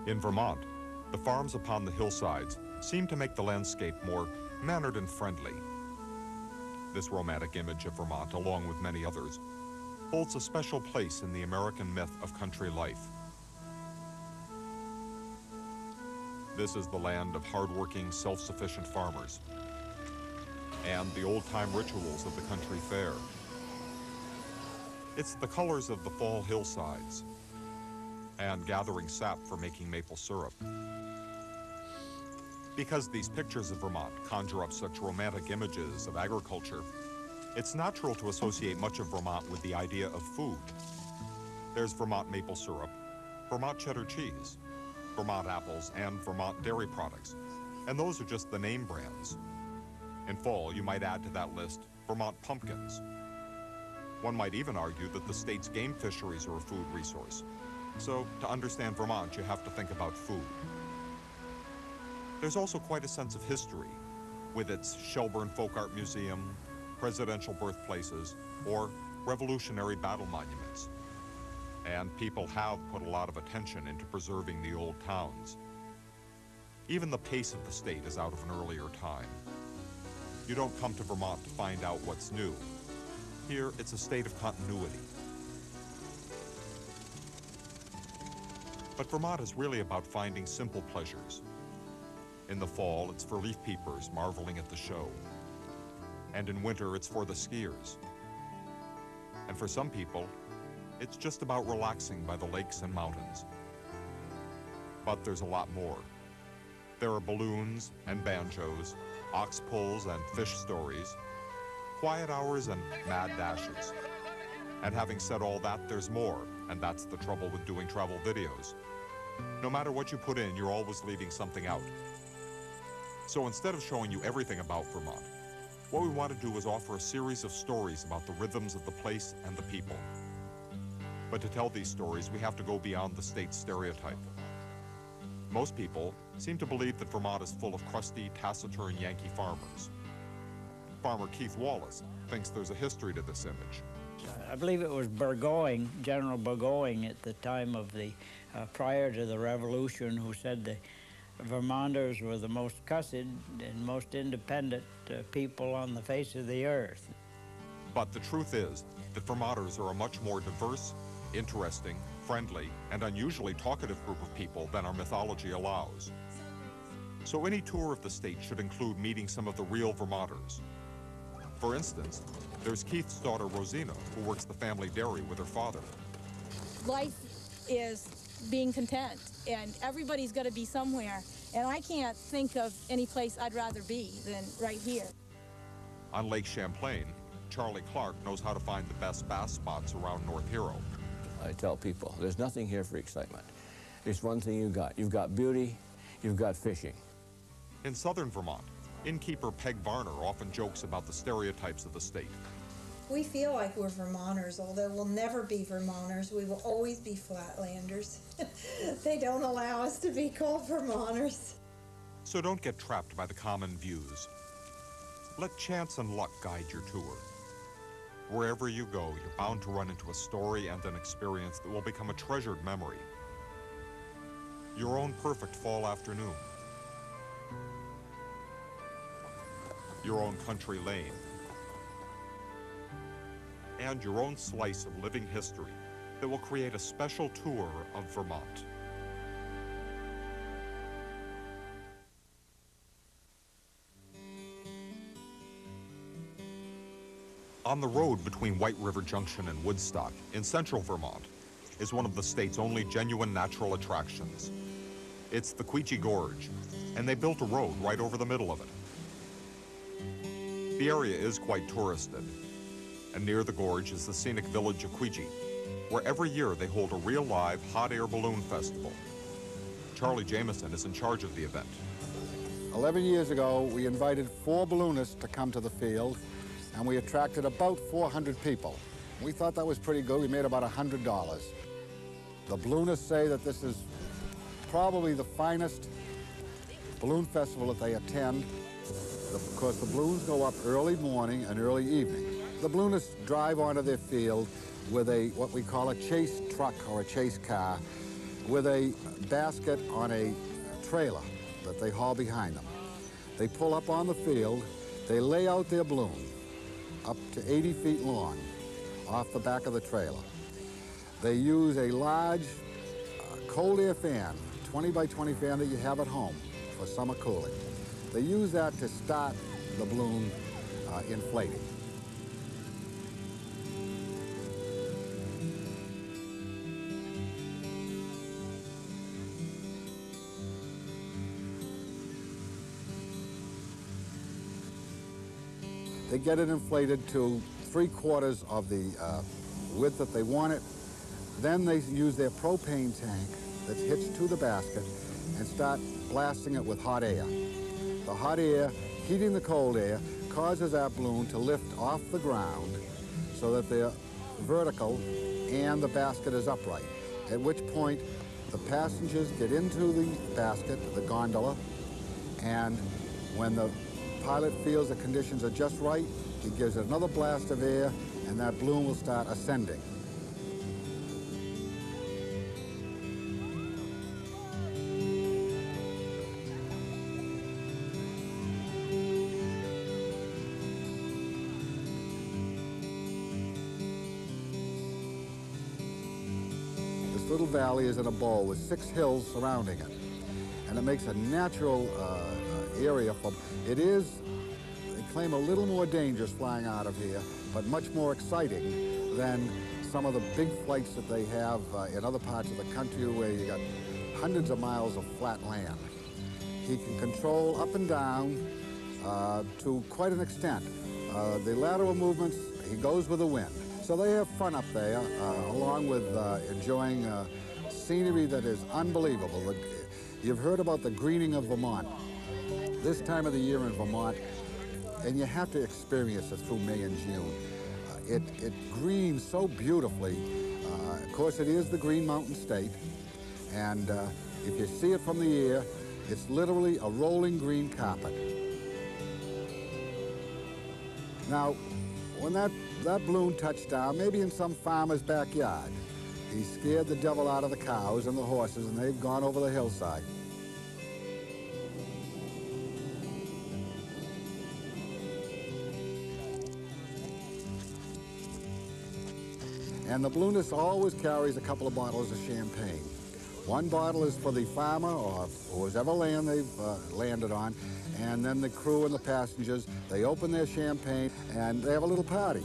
In Vermont, the farms upon the hillsides seem to make the landscape more mannered and friendly. This romantic image of Vermont, along with many others, holds a special place in the American myth of country life. This is the land of hardworking, self-sufficient farmers and the old-time rituals of the country fair. It's the colors of the fall hillsides and gathering sap for making maple syrup. Because these pictures of Vermont conjure up such romantic images of agriculture, it's natural to associate much of Vermont with the idea of food. There's Vermont maple syrup, Vermont cheddar cheese, Vermont apples, and Vermont dairy products. And those are just the name brands. In fall, you might add to that list Vermont pumpkins. One might even argue that the state's game fisheries are a food resource. So, to understand Vermont, you have to think about food. There's also quite a sense of history, with its Shelburne Folk Art Museum, presidential birthplaces, or Revolutionary battle monuments. And people have put a lot of attention into preserving the old towns. Even the pace of the state is out of an earlier time. You don't come to Vermont to find out what's new. Here, it's a state of continuity. But Vermont is really about finding simple pleasures. In the fall, it's for leaf peepers marveling at the show. And in winter, it's for the skiers. And for some people, it's just about relaxing by the lakes and mountains. But there's a lot more. There are balloons and banjos, ox pulls and fish stories, quiet hours and mad dashes. And having said all that, there's more, and that's the trouble with doing travel videos. No matter what you put in, you're always leaving something out. So instead of showing you everything about Vermont, what we want to do is offer a series of stories about the rhythms of the place and the people. But to tell these stories, we have to go beyond the state's stereotype. Most people seem to believe that Vermont is full of crusty, taciturn Yankee farmers. Farmer Keith Wallace thinks there's a history to this image. I believe it was Burgoyne, General Burgoyne at the time of the, prior to the Revolution, who said the Vermonters were the most cussed and most independent people on the face of the earth. But the truth is that Vermonters are a much more diverse, interesting, friendly, and unusually talkative group of people than our mythology allows. So any tour of the state should include meeting some of the real Vermonters. For instance, there's Keith's daughter Rosina, who works the family dairy with her father. Life is being content, and everybody's got to be somewhere, and I can't think of any place I'd rather be than right here. On Lake Champlain, Charlie Clark knows how to find the best bass spots around North Hero. I tell people, there's nothing here for excitement. There's one thing you've got. You've got beauty, you've got fishing. In southern Vermont, innkeeper Peg Varner often jokes about the stereotypes of the state. We feel like we're Vermonters, although we'll never be Vermonters. We will always be Flatlanders. They don't allow us to be called Vermonters. So don't get trapped by the common views. Let chance and luck guide your tour. Wherever you go, you're bound to run into a story and an experience that will become a treasured memory. Your own perfect fall afternoon. Your own country lane. And your own slice of living history that will create a special tour of Vermont. On the road between White River Junction and Woodstock in central Vermont is one of the state's only genuine natural attractions. It's the Queechee Gorge, and they built a road right over the middle of it. The area is quite touristed, and near the gorge is the scenic village of Queechee, where every year they hold a real live hot air balloon festival. Charlie Jameson is in charge of the event. 11 years ago, we invited 4 balloonists to come to the field, and we attracted about 400 people. We thought that was pretty good. We made about $100. The balloonists say that this is probably the finest balloon festival that they attend, because the balloons go up early morning and early evening. The balloonists drive onto their field with what we call a chase truck or a chase car, with a basket on a trailer that they haul behind them. They pull up on the field, they lay out their balloon up to 80 feet long off the back of the trailer. They use a large cold air fan, 20 by 20 fan that you have at home for summer cooling. They use that to start the balloon inflating. They get it inflated to 3/4 of the width that they want it. Then they use their propane tank that's hitched to the basket and start blasting it with hot air. The hot air, heating the cold air, causes that balloon to lift off the ground so that they're vertical and the basket is upright, at which point the passengers get into the basket, the gondola, and when the pilot feels the conditions are just right, he gives it another blast of air and that balloon will start ascending. This little valley is in a bowl with 6 hills surrounding it, and it makes a natural area for it. Is, they claim, a little more dangerous flying out of here, but much more exciting than some of the big flights that they have in other parts of the country where you got hundreds of miles of flat land. He can control up and down to quite an extent. The lateral movements, he goes with the wind. So they have fun up there, along with enjoying scenery that is unbelievable. You've heard about the greening of Vermont. This time of the year in Vermont, and you have to experience it through May and June. It greens so beautifully. Of course, it is the Green Mountain State, and if you see it from the air, it's literally a rolling green carpet. Now, when that balloon touched down, maybe in some farmer's backyard, he scared the devil out of the cows and the horses, and they've gone over the hillside. And the balloonist always carries a couple of bottles of champagne. One bottle is for the farmer or whoever land they've landed on, and then the crew and the passengers, they open their champagne and they have a little party.